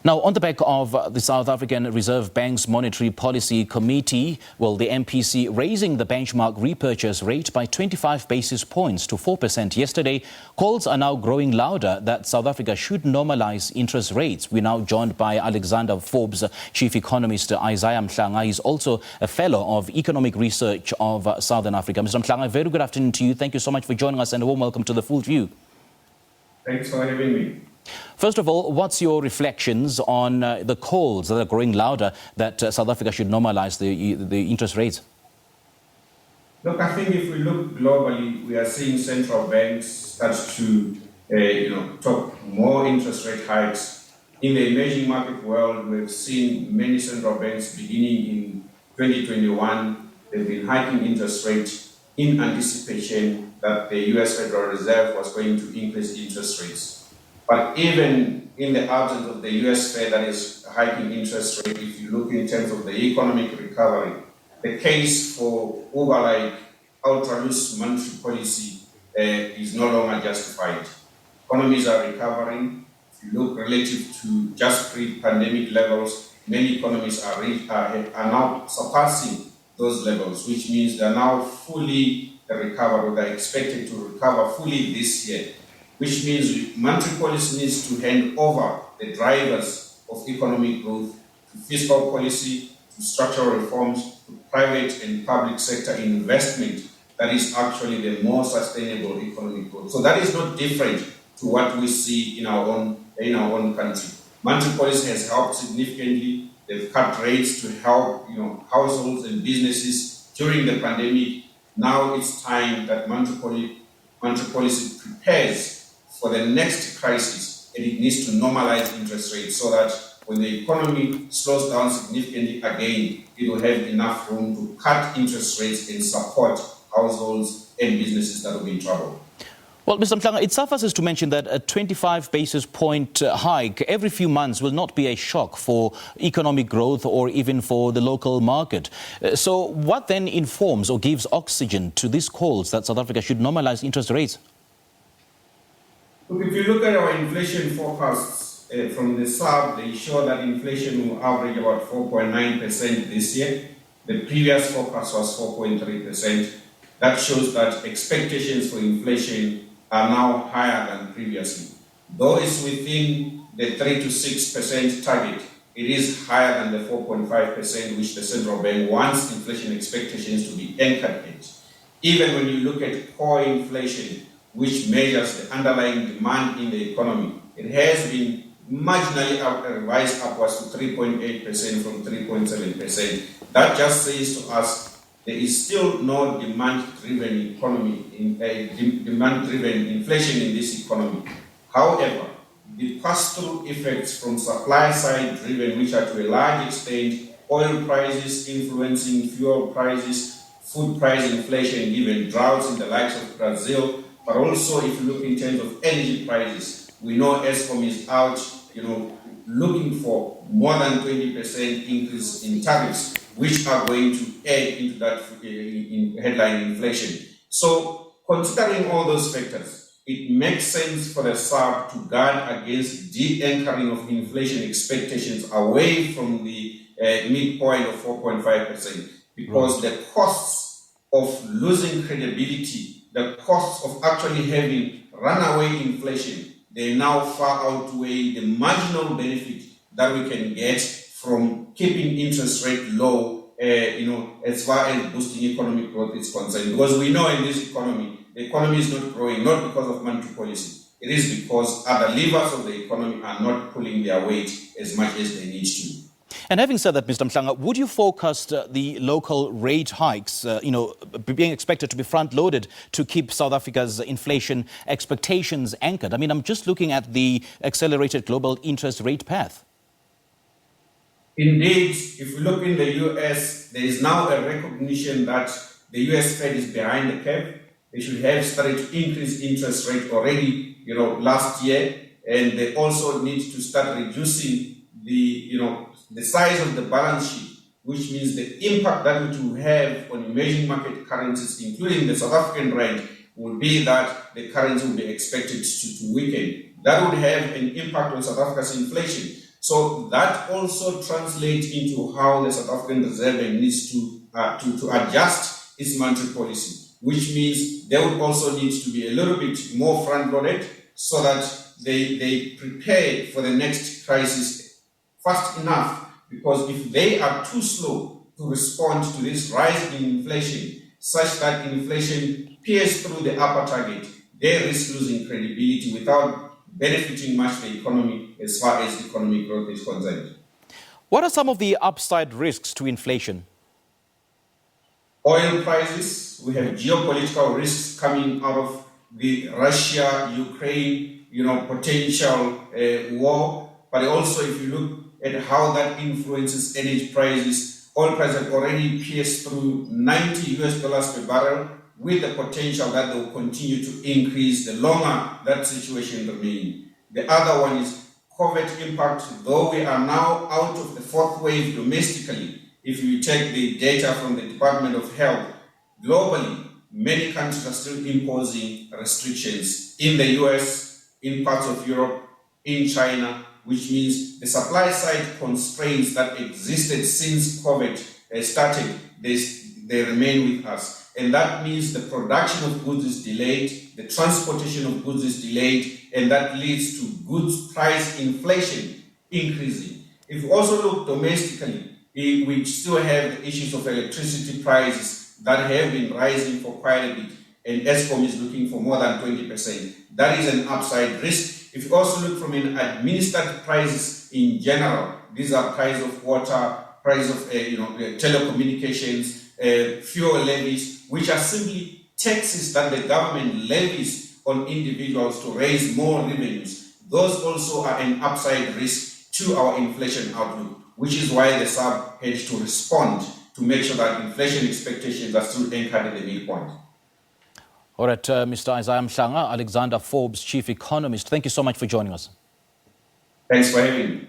Now, on the back of the South African Reserve Bank's Monetary Policy Committee, the MPC raising the benchmark repurchase rate by 25 basis points to 4% yesterday, calls are now growing louder that South Africa should normalise interest rates. We're now joined by Alexander Forbes, Chief Economist Isaiah Mhlanga. He's also a Fellow of Economic Research of Southern Africa. Mr. Mhlanga, very good afternoon to you. Thank you so much for joining us and a warm welcome to The Full View. Thanks for having me. First of all, what's your reflections on the calls that are growing louder that South Africa should normalise the interest rates? Look, I think if we look globally, we are seeing central banks start to talk more interest rate hikes. In the emerging market world, we've seen many central banks beginning in 2021, they've been hiking interest rates in anticipation that the US Federal Reserve was going to increase interest rates. But even in the absence of the US Fed that is hiking interest rate, if you look in terms of the economic recovery, the case for over-like ultra-loose monetary policy is no longer justified. Economies are recovering. If you look relative to just pre-pandemic levels, many economies are now surpassing those levels, which means they're now fully recovered, or they're expected to recover fully this year, which means monetary policy needs to hand over the drivers of economic growth to fiscal policy, to structural reforms, to private and public sector investment that is actually the more sustainable economic growth. So that is not different to what we see in our own country. Monetary policy has helped significantly. They've cut rates to help households and businesses during the pandemic. Now it's time that monetary policy prepares for the next crisis, and it needs to normalize interest rates so that when the economy slows down significantly again, it will have enough room to cut interest rates and support households and businesses that will be in trouble. Well, Mr. Mhlanga, it suffices to mention that a 25 basis point hike every few months will not be a shock for economic growth or even for the local market. So what then informs or gives oxygen to these calls that South Africa should normalise interest rates? Look, if you look at our inflation forecasts from the SABC, they show that inflation will average about 4.9% this year. The previous forecast was 4.3%. That shows that expectations for inflation are now higher than previously. Though it's within the 3 to 6% target, it is higher than the 4.5% which the central bank wants inflation expectations to be anchored at. Even when you look at core inflation, which measures the underlying demand in the economy, it has been marginally revised upwards to 3.8% from 3.7%. That just says to us there is still no demand-driven economy, demand-driven inflation in this economy. However, the pass-through effects from supply-side driven, which are to a large extent oil prices influencing fuel prices, food price inflation, given droughts in the likes of Brazil, but also if you look in terms of energy prices, we know Eskom is out, looking for more than 20% increase in tariffs, which are going to add into that headline inflation. So, considering all those factors, it makes sense for the SABC to guard against de-anchoring of inflation expectations away from the midpoint of 4.5%, because the costs of losing credibility, the costs of actually having runaway inflation, they now far outweigh the marginal benefit that we can get from keeping interest rate low, as far as boosting economic growth is concerned. Because we know in this economy, the economy is not growing, not because of monetary policy. It is because other levers of the economy are not pulling their weight as much as they need to. And having said that, Mr. Mhlanga, would you forecast the local rate hikes, being expected to be front-loaded to keep South Africa's inflation expectations anchored? I mean, I'm just looking at the accelerated global interest rate path. Indeed, if we look in the US, there is now a recognition that the US Fed is behind the curve. They should have started to increase interest rate already, last year, and they also need to start reducing the size of the balance sheet, which means the impact that it will have on emerging market currencies, including the South African rand, will be that the currency will be expected to weaken. That would have an impact on South Africa's inflation. So that also translates into how the South African Reserve Bank needs to adjust its monetary policy, which means they would also need to be a little bit more front-loaded so that they prepare for the next crisis fast enough, because if they are too slow to respond to this rise in inflation, such that inflation pierces through the upper target, they risk losing credibility without benefiting much the economy as far as economic growth is concerned. What are some of the upside risks to inflation? Oil prices, we have geopolitical risks coming out of the Russia-Ukraine, potential war. But also, if you look at how that influences energy prices, oil prices have already pierced through $90 per barrel, with the potential that they will continue to increase the longer that situation remains. The other one is COVID impact. Though we are now out of the fourth wave domestically, if you take the data from the Department of Health, globally, many countries are still imposing restrictions in the US, in parts of Europe, in China, which means the supply side constraints that existed since COVID started, they remain with us. And that means the production of goods is delayed, the transportation of goods is delayed, and that leads to goods price inflation increasing. If you also look domestically, we still have the issues of electricity prices that have been rising for quite a bit, and Eskom is looking for more than 20%. That is an upside risk. If you also look from an administered prices in general, these are price of water, price of telecommunications, fuel levies, which are simply taxes that the government levies on individuals to raise more revenues. Those also are an upside risk to our inflation outlook, which is why the SAB had to respond to make sure that inflation expectations are still anchored at the midpoint. All right, Mr. Isaiah Mhlanga, Alexander Forbes, Chief Economist, thank you so much for joining us. Thanks for having me.